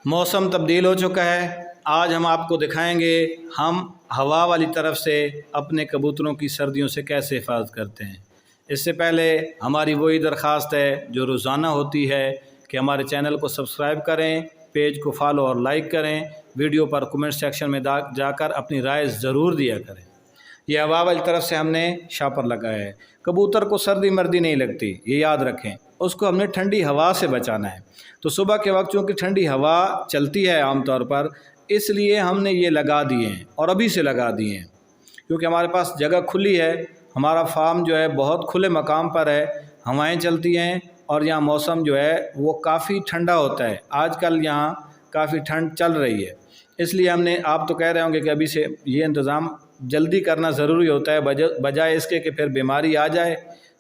मौसम तब्दील हो चुका है। आज हम आपको दिखाएंगे हम हवा वाली तरफ से अपने कबूतरों की सर्दियों से कैसे हिफाजत करते हैं। इससे पहले हमारी वही दरख्वास्त है जो रोज़ाना होती है कि हमारे चैनल को सब्सक्राइब करें, पेज को फॉलो और लाइक करें, वीडियो पर कमेंट सेक्शन में जाकर अपनी राय ज़रूर दिया करें। ये हवा वाली तरफ से हमने शापर लगाया है। कबूतर को सर्दी मर्दी नहीं लगती, ये याद रखें। उसको हमने ठंडी हवा से बचाना है। तो सुबह के वक्त चूँकि ठंडी हवा चलती है आमतौर पर, इसलिए हमने ये लगा दिए हैं और अभी से लगा दिए हैं, क्योंकि हमारे पास जगह खुली है। हमारा फार्म जो है बहुत खुले मकाम पर है, हवाएं चलती हैं और यहाँ मौसम जो है वो काफ़ी ठंडा होता है। आजकल यहाँ काफ़ी ठंड चल रही है, इसलिए हमने, आप तो कह रहे होंगे कि अभी से ये इंतज़ाम जल्दी करना ज़रूरी होता है, बजाय इसके कि फिर बीमारी आ जाए,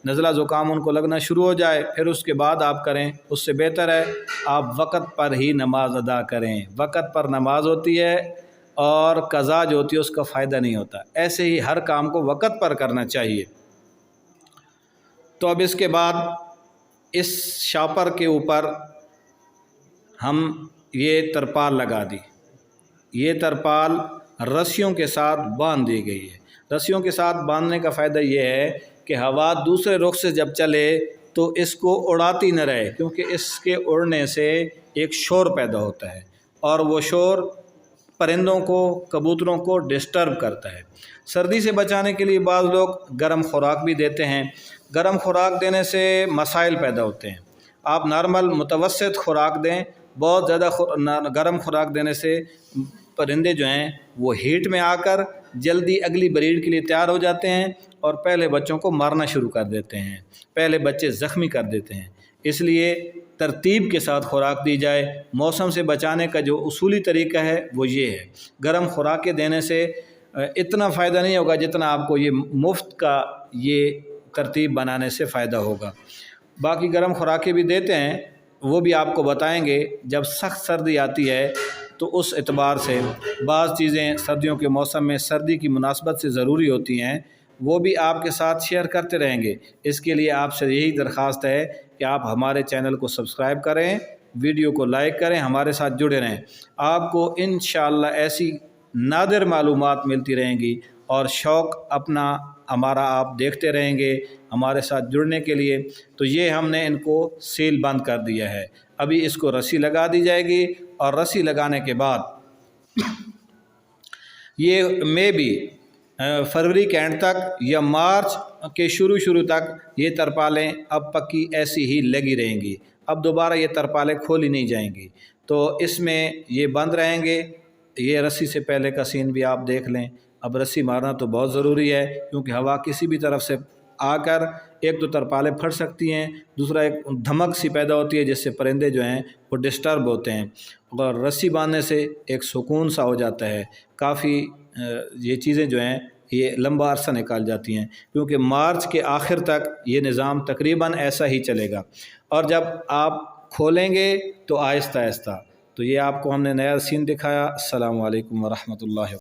नज़ला ज़ुकाम उनको लगना शुरू हो जाए, फिर उसके बाद आप करें। उससे बेहतर है आप वक़्त पर ही नमाज अदा करें। वक़्त पर नमाज होती है और कज़ा जो होती है उसका फ़ायदा नहीं होता। ऐसे ही हर काम को वक़्त पर करना चाहिए। तो अब इसके बाद इस शापर के ऊपर हम ये तरपाल लगा दी। ये तरपाल रस्सियों के साथ बांध दी गई है। रस्सियों के साथ बांधने का फ़ायदा ये है कि हवा दूसरे रुख से जब चले तो इसको उड़ाती न रहे, क्योंकि इसके उड़ने से एक शोर पैदा होता है और वो शोर परिंदों को, कबूतरों को डिस्टर्ब करता है। सर्दी से बचाने के लिए बाज़ लोग गर्म खुराक भी देते हैं। गर्म खुराक देने से मसाइल पैदा होते हैं। आप नॉर्मल मुतवस्सित खुराक दें। बहुत ज़्यादा गर्म खुराक देने से परिंदे जो हैं वो हीट में आकर जल्दी अगली ब्रीड के लिए तैयार हो जाते हैं और पहले बच्चों को मारना शुरू कर देते हैं, पहले बच्चे ज़ख्मी कर देते हैं। इसलिए तरतीब के साथ खुराक दी जाए। मौसम से बचाने का जो उसूली तरीका है वो ये है। गर्म खुराकें देने से इतना फ़ायदा नहीं होगा जितना आपको ये मुफ्त का ये तरतीब बनाने से फ़ायदा होगा। बाकी गर्म खुराकें भी देते हैं, वो भी आपको बताएंगे जब सख्त सर्दी आती है तो उस एतबार से बाज़ चीज़ें सर्दियों के मौसम में सर्दी की मुनासबत से ज़रूरी होती हैं, वो भी आपके साथ शेयर करते रहेंगे। इसके लिए आपसे यही दरख्वास्त है कि आप हमारे चैनल को सब्सक्राइब करें, वीडियो को लाइक करें, हमारे साथ जुड़े रहें। आपको इंशाअल्लाह ऐसी नादिर मालूमात मिलती रहेंगी और शौक़ अपना हमारा आप देखते रहेंगे हमारे साथ जुड़ने के लिए। तो ये हमने इनको सील बंद कर दिया है। अभी इसको रस्सी लगा दी जाएगी और रस्सी लगाने के बाद ये मे भी फरवरी के एंड तक या मार्च के शुरू तक ये तरपालें अब पक्की ऐसी ही लगी रहेंगी। अब दोबारा ये तरपालें खोली नहीं जाएंगी, तो इसमें ये बंद रहेंगे। ये रस्सी से पहले का सीन भी आप देख लें। अब रस्सी मारना तो बहुत ज़रूरी है, क्योंकि हवा किसी भी तरफ से आकर एक तो तरपालें फट सकती हैं, दूसरा एक धमक सी पैदा होती है जिससे परिंदे जो हैं वो डिस्टर्ब होते हैं, और रस्सी बांधने से एक सुकून सा हो जाता है। काफ़ी ये चीज़ें जो हैं ये लंबा अरसा निकाल जाती हैं, क्योंकि मार्च के आखिर तक ये निज़ाम तकरीबन ऐसा ही चलेगा। और जब आप खोलेंगे तो आहिस्ता आहिस्ता। तो ये आपको हमने नया सीन दिखाया। अस्सलामु अलैकुम वरहमतुल्लाहि।